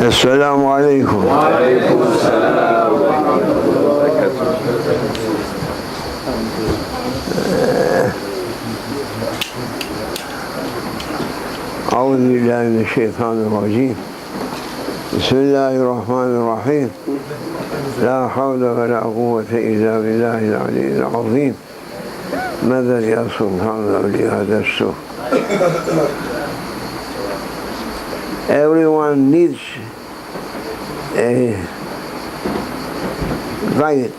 Esselamu Aleyküm. Aleykümselam ve rahmetullahi ve berekatuhu. Euzubillahimineşşeytanirracim. Bismillahirrahmanirrahim. La havle ve la kuvvete illa billahil aliyyil azim. Meded ya sultan evliya destur. Everyone needs a guide.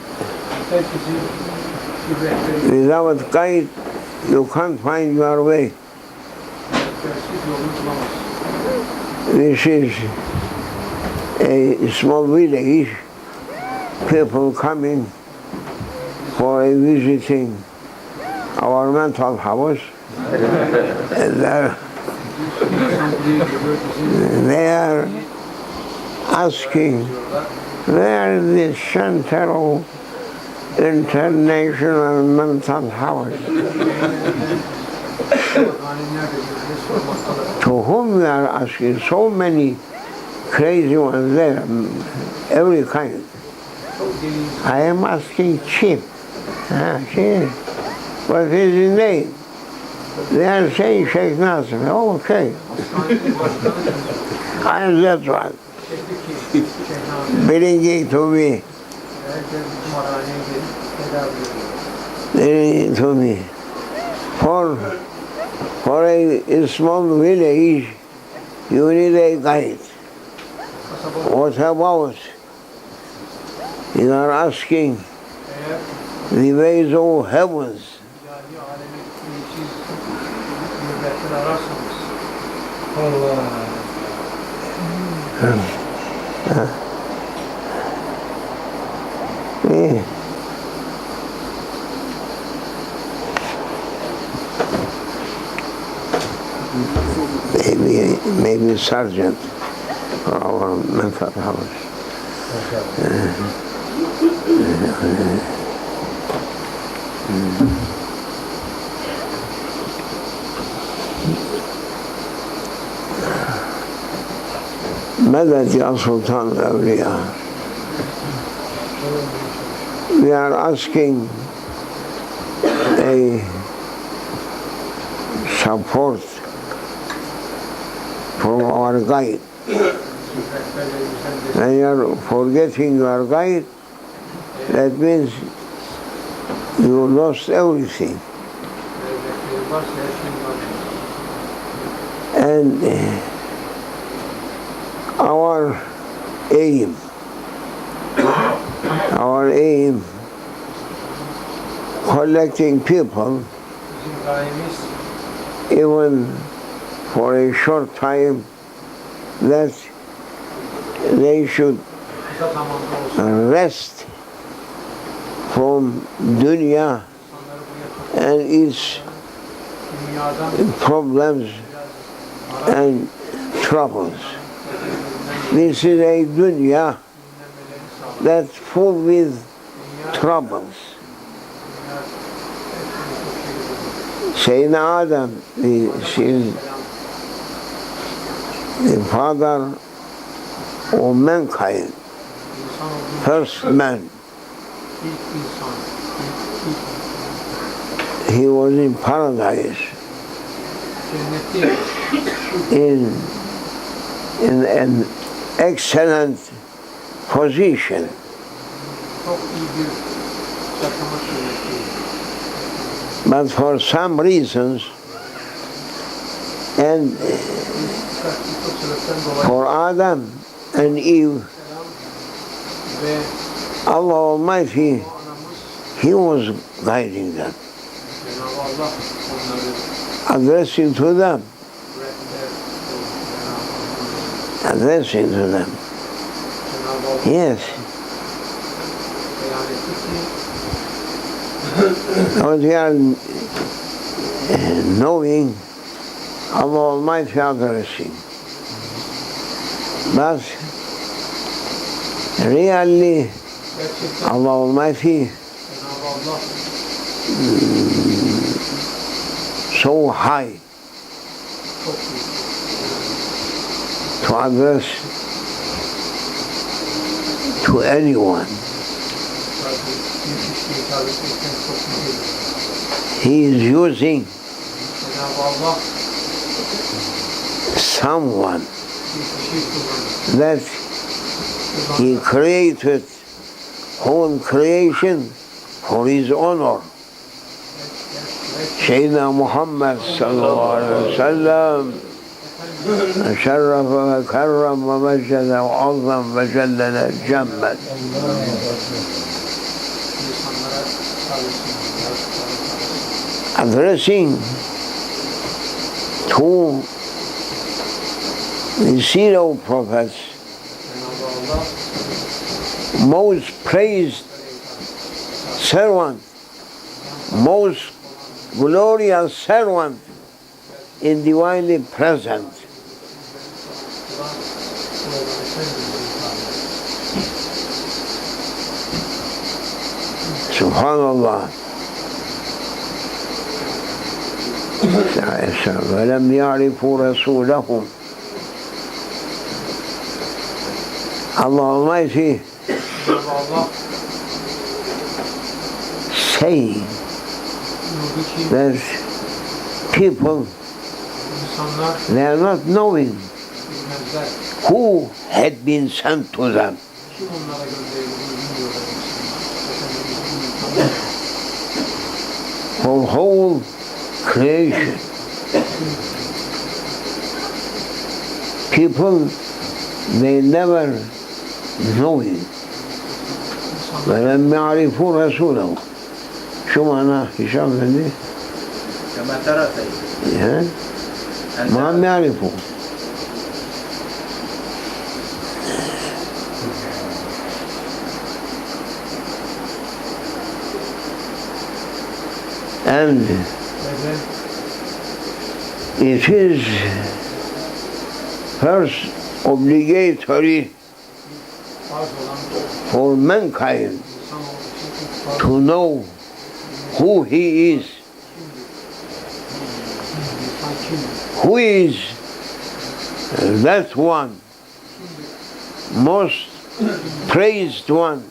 Without guide, you can't find your way. This is a small village, people coming for a visiting our mental house, and they are asking where is the center of international mental house? To whom we are asking, so many crazy ones there, every kind. I am asking chief. Chief. What is his name? They are saying Sheikh Nasser. Oh, okay. I am that one. Bringing to me. Bringing to me. For a small village, you need a guide. What about? You are asking the ways of heavens. Maybe sergeant for our mental house. Meded ya Sultan Evliya. We are asking a support from our guide. When you are forgetting your guide, that means you lost everything. And our aim, collecting people, even for a short time, that they should rest from dunya and its problems and troubles. This is a dunya that's full with troubles. Sayyidina Adam, the father of mankind, first man, he was in paradise in an excellent position. But for some reasons, and for Adam and Eve, Allah Almighty, He was guiding them, addressing to them. Yes. What we are knowing Allah Almighty addressing. But really Allah Almighty so high to address to anyone. He is using someone that he created whole creation for his honor. Sayyidina Muhammad sallallahu alaihi wasallam شرف وكرم ومجد وعظم وجلل جمد. Addressing to the zero prophets, most praised servant, most glorious servant in divinely present. Subhanallah. وَلَمْ يَعْرِفُوا رَسُولَهُمْ. Allah Almighty saying that people, they are not knowing who had been sent to them. For whole creation, people, they never know it. وَلَمْ يَعْرِفُوا رَسُولَهُ. شو معناه هشام هذي؟ كما ترى سيدي ما يعرفوا. And it is first obligatory for mankind to know who he is. Who is that one, most praised one,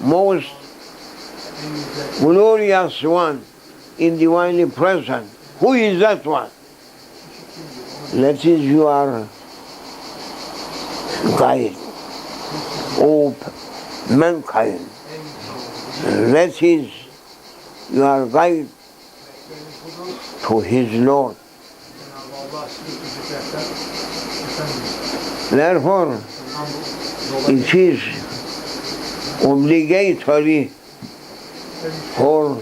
most glorious one in divinely present? Who is that one? That is your guide, O mankind. That is your guide to his Lord. Therefore, it is obligatory for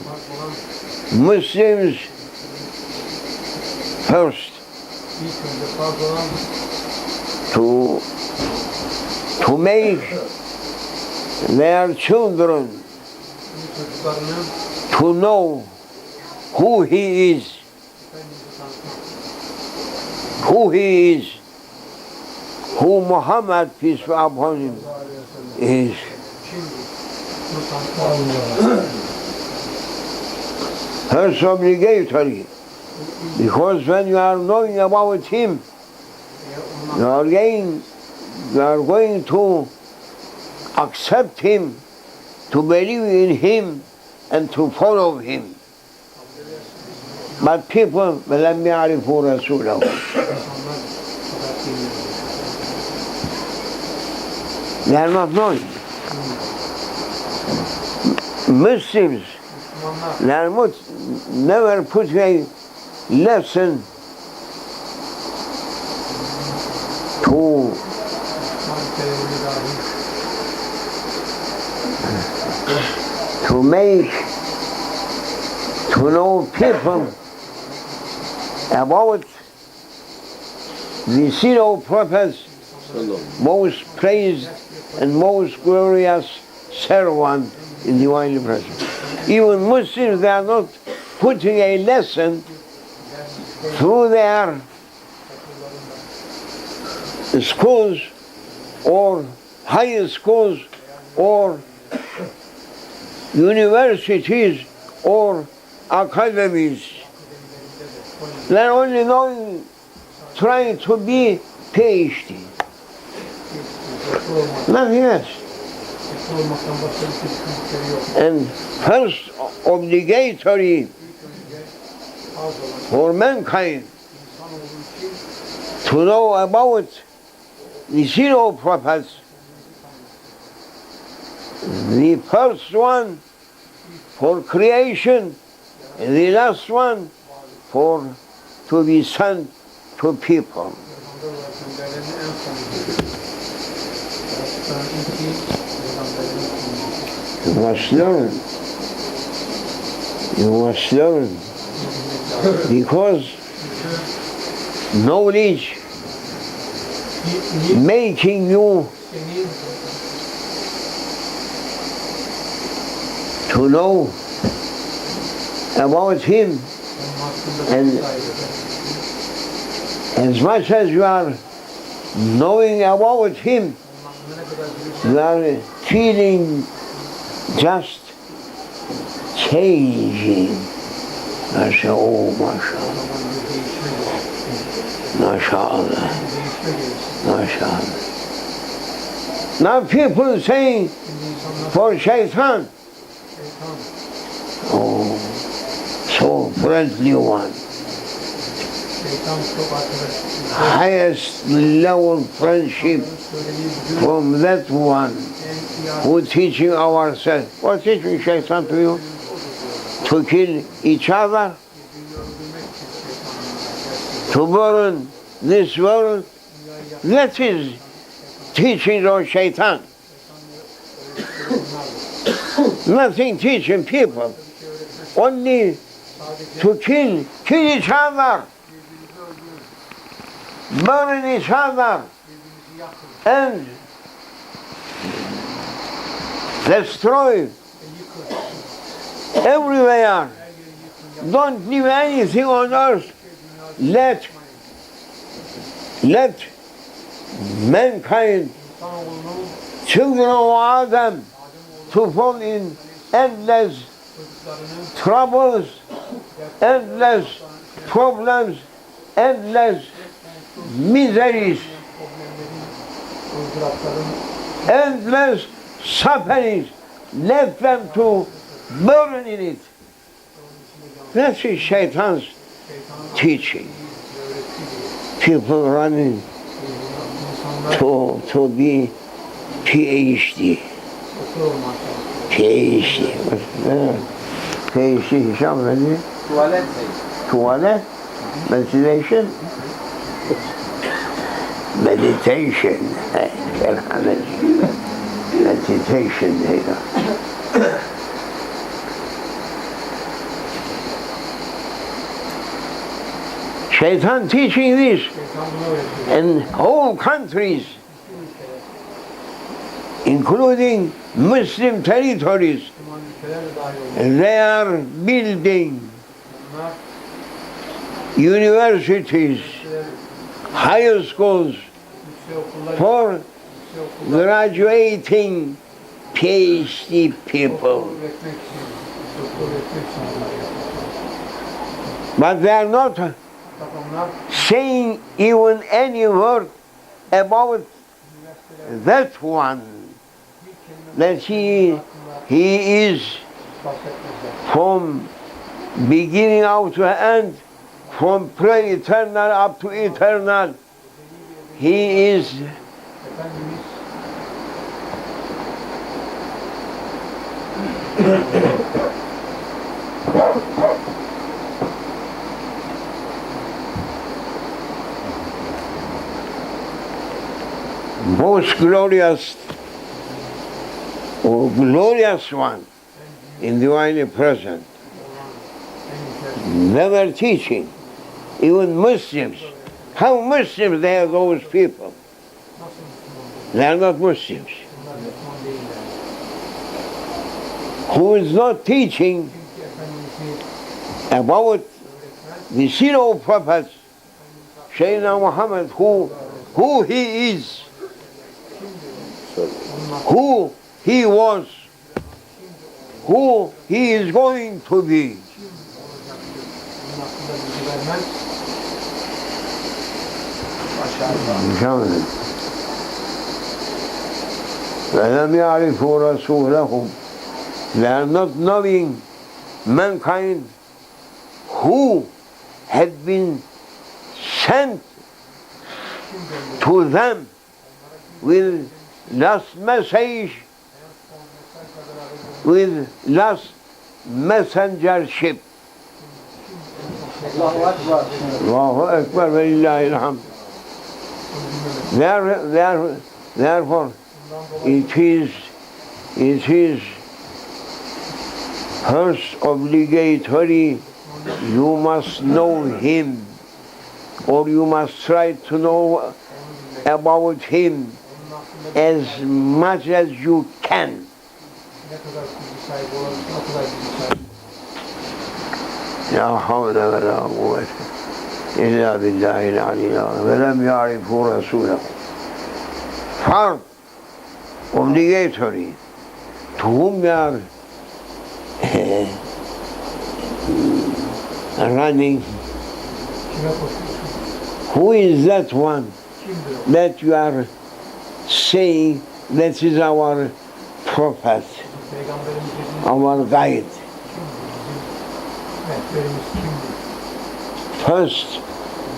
Muslims first to make their children to know who he is, who Muhammad, peace be upon him, is. First obligatory, because when you are knowing about him, you are going to accept him, to believe in him, and to follow him. But people, وَلَمْ يَعْرِفُوا رَسُولَهُ. They are not knowing. Muslims, they are never put a lesson to make, to know people about the zero prophets, most praised and most glorious servant in divinely present. Even Muslims, they are not putting a lesson through their schools or high schools or universities or academies. They're only knowing, trying to be PhD. Nothing else. And first obligatory for mankind to know about the zero prophets. The first one for creation, and the last one for to be sent to people. You must learn. You must learn. Because knowledge making you to know about him, and as much as you are knowing about him, you are feeling just changing. MashaAllah, MashaAllah, MashaAllah. Now people saying for shaitan, oh, so friendly one, highest level friendship from that one who teaching ourselves. What teaching shaitan to you? To kill each other, to burn this world. That is teaching of shaitan. Nothing teaching people. Only to kill each other, burn each other, and destroy everywhere. Don't leave anything on earth. Let mankind, children of Adam, to fall in endless troubles, endless problems, endless miseries, endless sufferings. Let them to burn in it. That is shaitan's teaching. People running to be PhD. PhD. PhD Hisham dedi. Tuvalet. Meditation. Meditation. Meditation dedi. Shaitan teaching this in whole countries, including Muslim territories. They are building universities, high schools for graduating PhD people. But they are not saying even any word about that one, that he is from beginning out to end, from pre-eternal up to eternal. He is most glorious or glorious one in divinely present. Never teaching, even Muslims. How Muslims they are those people? They are not Muslims. Who is not teaching about the zero prophets, Sayyidina Muhammad, who he is, who he was, who he is going to be. وَلَمْ يَعْرِفُوا رَسُولَهُمْ. They are not knowing mankind who had been sent to them with last message, with last messengership. Allahu Akbar ve lillahi'l hamd. Therefore, it is first obligatory. You must know him, or you must try to know about him as much as you can. لا حول ولا قوة إلا بالله العلي العظيم ولم يعرفوا رسوله. First, obligatory, to whom they are running. Who is that one that you are saying that is our prophet, our guide? First,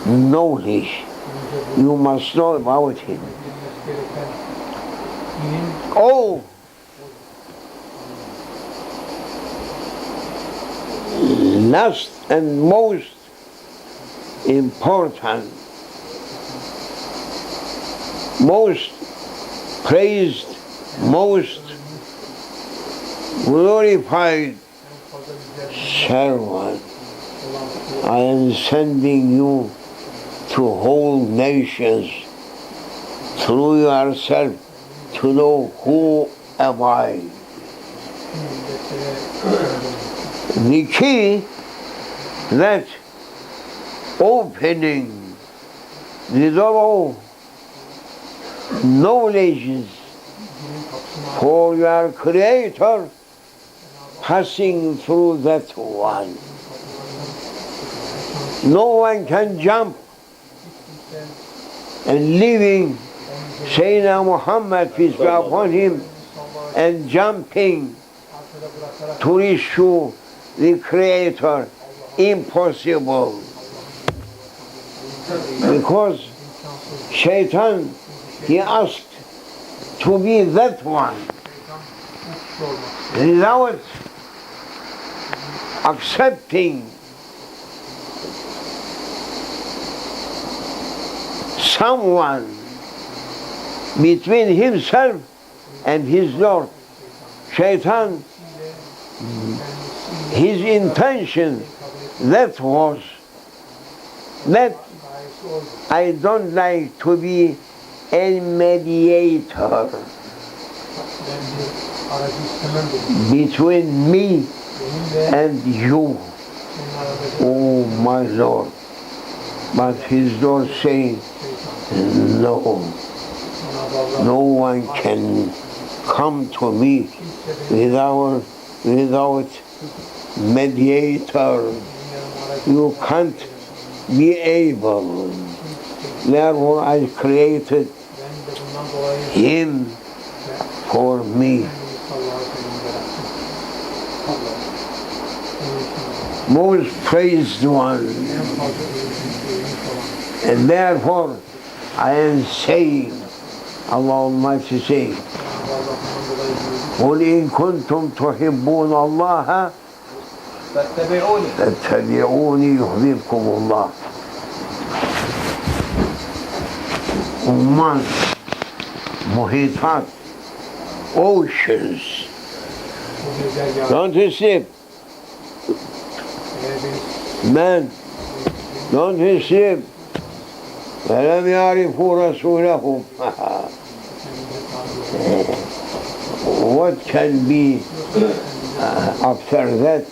knowledge. You must know about him. Oh, last and most important, most praised, most glorified servant, I am sending you to whole nations through yourself to know who am I. The key that opening the door of knowledge for your Creator, passing through that one. No one can jump and leaving Sayyidina Muhammad, peace be upon him, and jumping to reach to the Creator. Impossible. Because Shaitan, he asked to be that one without accepting someone between himself and his Lord. Shaitan, his intention, that was that I don't like to be a mediator between me and you, oh my Lord. But his Lord saying, no, no one can come to me without mediator. You can't be able. Therefore I created him for me. Most praised one. And therefore I am saying, Allah Almighty saying, قُلْ إِن كُنْتُمْ تُحِبُّونَ اللَّهَ فَاتَّبِعُونِي يُحْبِبْكُمُ اللَّهُ. Umman, muhitat, oceans. Don't you sleep? Man, don't you sleep? فَلَمْ يَعْرِفُوا رَسُولَهُمْ. What can be after that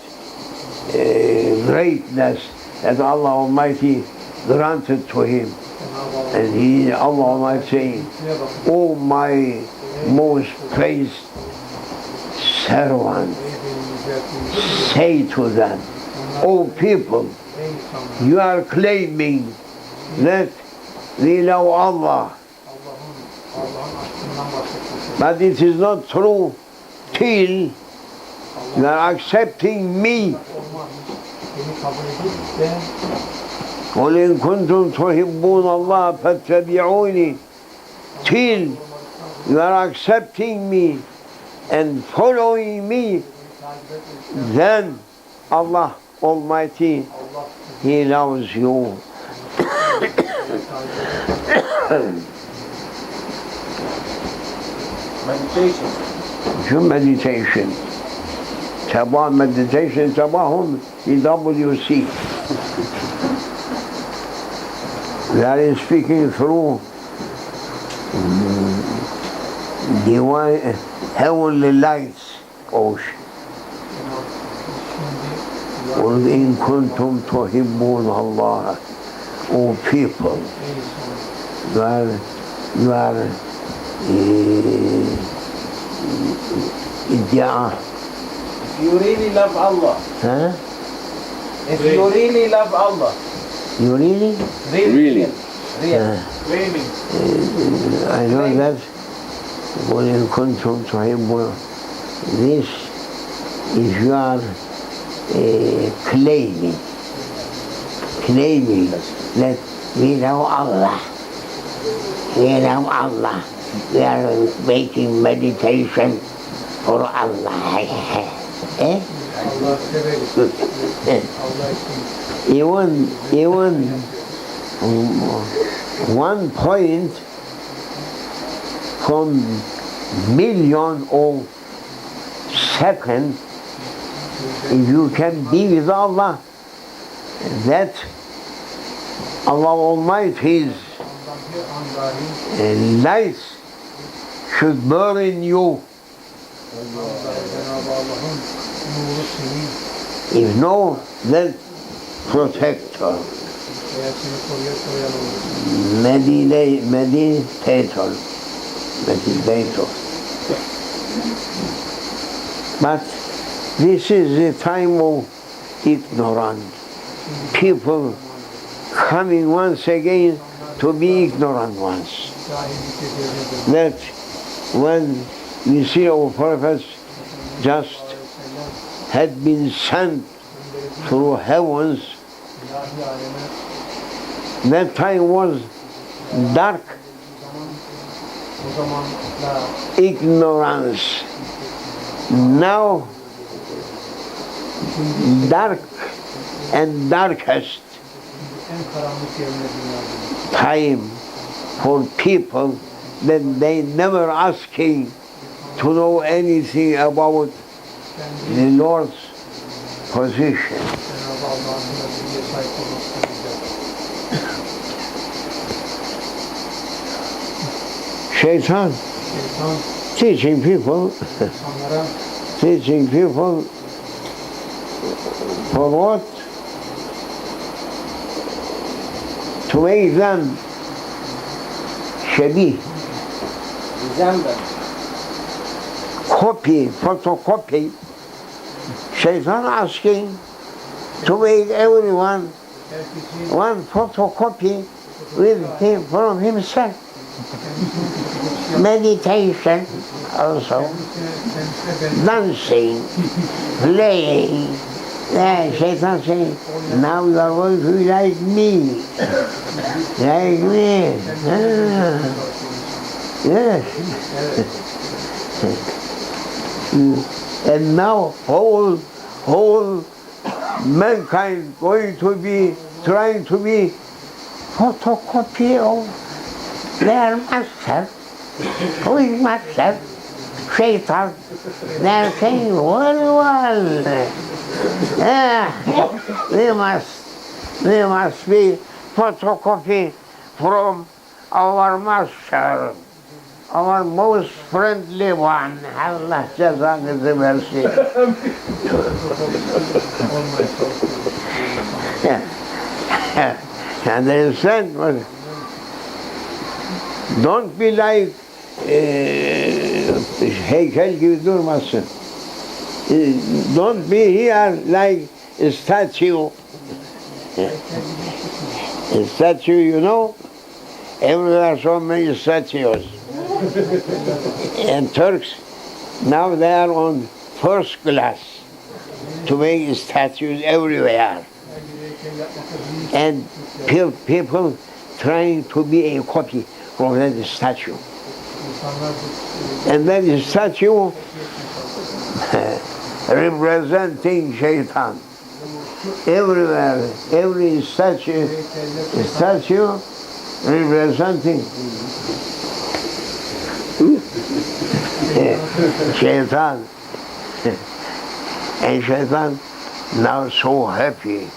greatness that Allah Almighty granted to him? And Allah Almighty saying, O my most praised servant, say to them, O people, you are claiming that we love Allah But it is not true till you are accepting me. قل إن كنتم تحبون الله فاتبعوني. Till you are accepting me and following me, then Allah Almighty, He loves you. Meditation. Şu meditation. Sabah meditation, sabahın EWC. That is speaking through divine heavenly lights ocean. قل إن كنتم تحبون الله, O people, you are If you really love Allah, huh? if you really love Allah, You really? really, I know that. قل إن كنتم تحبون, this is your claiming that we love Allah. We love Allah. We are making meditation for Allah. Eh? Even 1 point from million of second, if you can be with Allah, that Allah Almighty's light should burn in you. If no, then protector, meditator. But this is the time of ignorance. People coming once again to be ignorant ones. That when we see our prophets just had been sent through heavens, that time was dark ignorance. Now, dark and darkest time for people that they never asking to know anything about the Lord's position. Shaitan teaching people for what? To make them shabih, copy, photocopy. Shaitan asking to make everyone one photocopy with him from himself. Meditation also, dancing, playing. Yeah, Shaitan saying, now you are going to be like me. Like me. Ah. Yes. And now whole mankind going to be trying to be photocopy of their master, who is master, Shaitan. They are saying, very well, we must be photocopy from our master, our most friendly one. Allah Jazak is the mercy. And they said, don't be like heykel gibi durmasın. Don't be here like a statue. A statue, you know, everywhere are so many statues. And Turks, now they are on first class to make statues everywhere. And people trying to be a copy from that statue. And that statue representing Shaitan. Everywhere, every statue representing Shaitan. And Shaitan now so happy.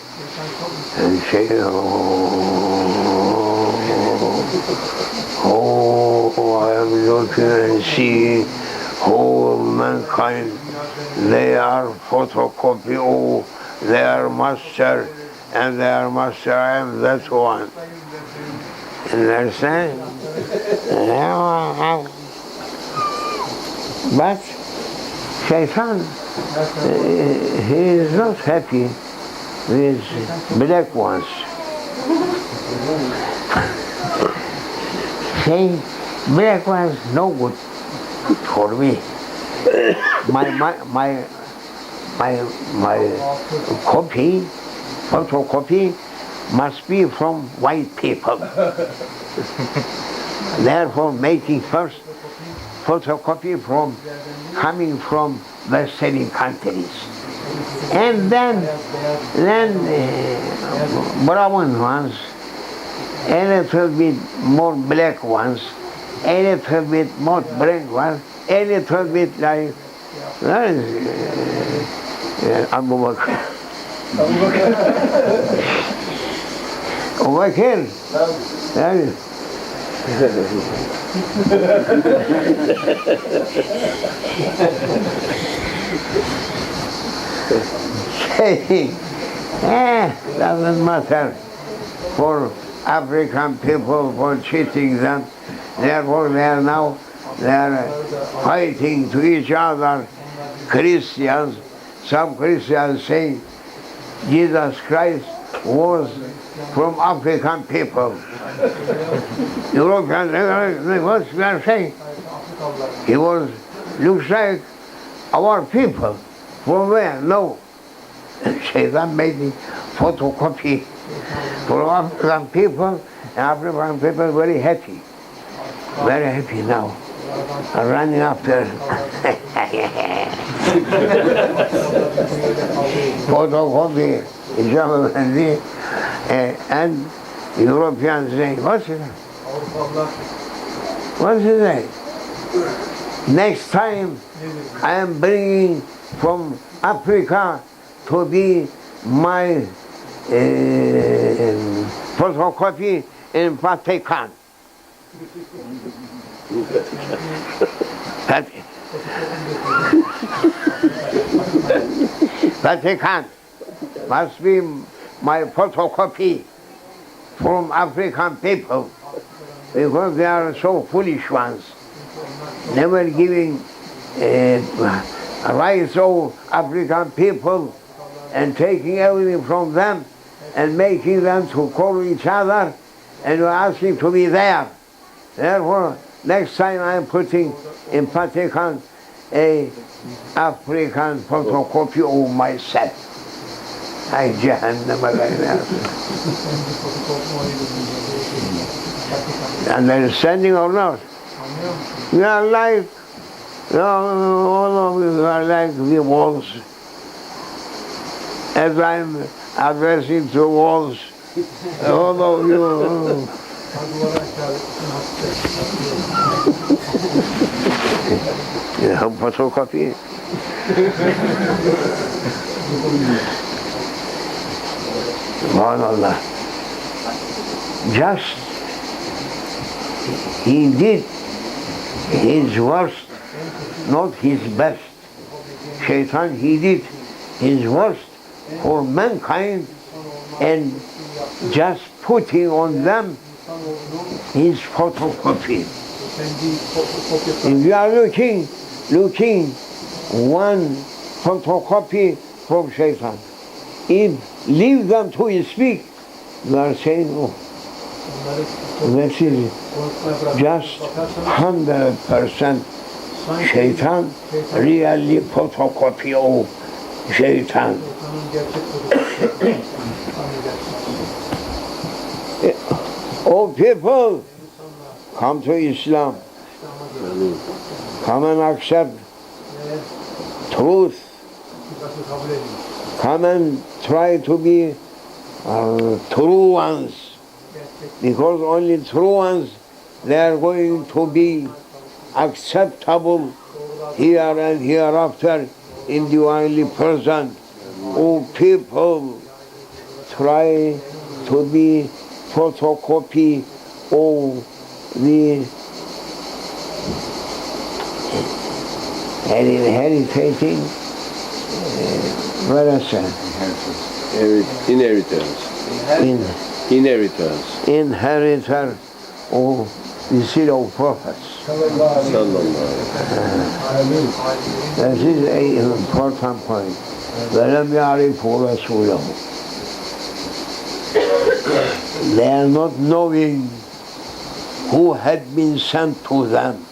And say, oh, I am looking and see whole mankind, they are photocopy, oh, they are master, and they are master, I am that one. You understand? But Shaitan, he is not happy with black ones. Saying black ones no good for me. My photocopy must be from white people. Therefore, making first photocopy coming from Western countries, and then brown ones, a little bit more black ones, a little bit more brown ones, a little bit like Abu Bakr. Over here. Doesn't matter for African people for cheating them. Therefore they are fighting to each other. Christians, some Christians say Jesus Christ was from African people. Europeans, what we are saying? He looks like our people. From where? No. Shaitan made the photocopy for African people, and African people very happy now. Are running after photocopy, and Europeans saying, what's it? What's it? Next time I am bringing from Africa to be my photocopy in Vatican. Vatican must be my photocopy from African people, because they are so foolish ones, never giving rights to African people and taking everything from them and making them to call each other and asking to be there. Therefore, next time I am putting in Vatican a African photocopy of myself. I Jahannam. Understanding or not? We are like, all of you are like the walls. As I'm addressing the walls, all of you. Photocopy. Subhanallah. Just he did his worst, not his best. Shaitan, he did his worst for mankind and just putting on them his photocopy. If you are looking one photocopy from Shaitan, if leave them to speak, you are saying, oh, That is just 100% şeytan, really photocopy of şeytan. Oh people, come to Islam. Come and accept truth. Come and try to be true ones. Because only true ones, they are going to be acceptable here and hereafter in divinely present. Oh people, try to be photocopy of the heritating what is that? Inheritance. Inheritance. Inheritor of the seed of prophets. That is an important point. وَلَمْ يَعْرِفُوا رَسُولَهُ. They are not knowing who had been sent to them.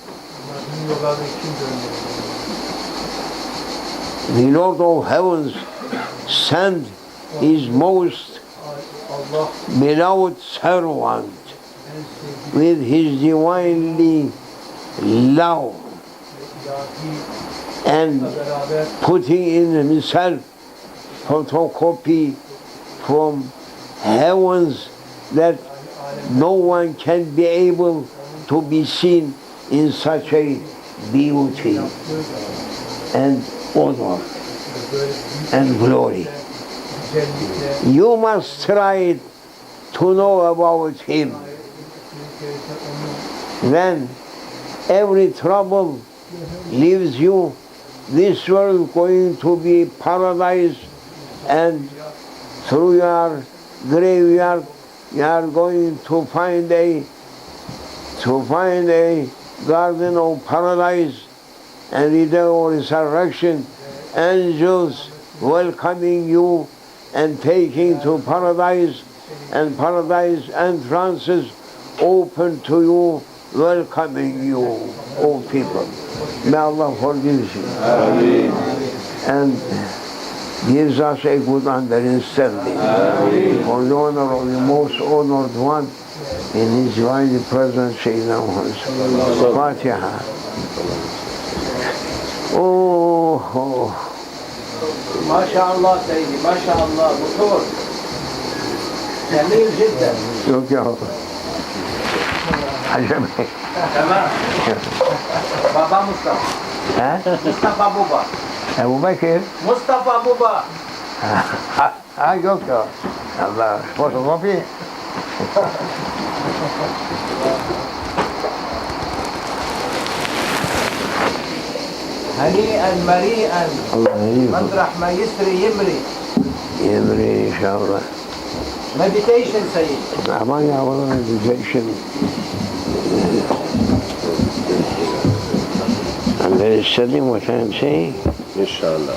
The Lord of heavens sent his most beloved servant with his divinely love and putting in himself photocopy from heavens that no one can be able to be seen in such a beauty and honor and glory. You must try to know about him. Then every trouble leaves you. This world is going to be paradise, and through your graveyard you are going to find a garden of paradise, and the day of resurrection, angels welcoming you and taking to paradise, and paradise entrances open to you, welcoming you, O people. May Allah forgive you and gives us a good understanding for the honor of the most honored one in his divine presence, Sayyidina Muhammad. Fatiha. Oh. MashaAllah Sayyidi, MashaAllah, دكتور جميل جدا. شوف يا رب. عجبني. تمام. بابا مصطفى. ها؟ مصطفى بوبا. أبو بكر. مصطفى بوبا. شوف يا الله فوتوكوبي. هنيئا مريئا. الله يهديكم. مطرح ما يسري يمري. يمري إن شاء الله. Meditation سيد. ما يعمل meditation. I'm going to study what I'm saying. إن شاء الله.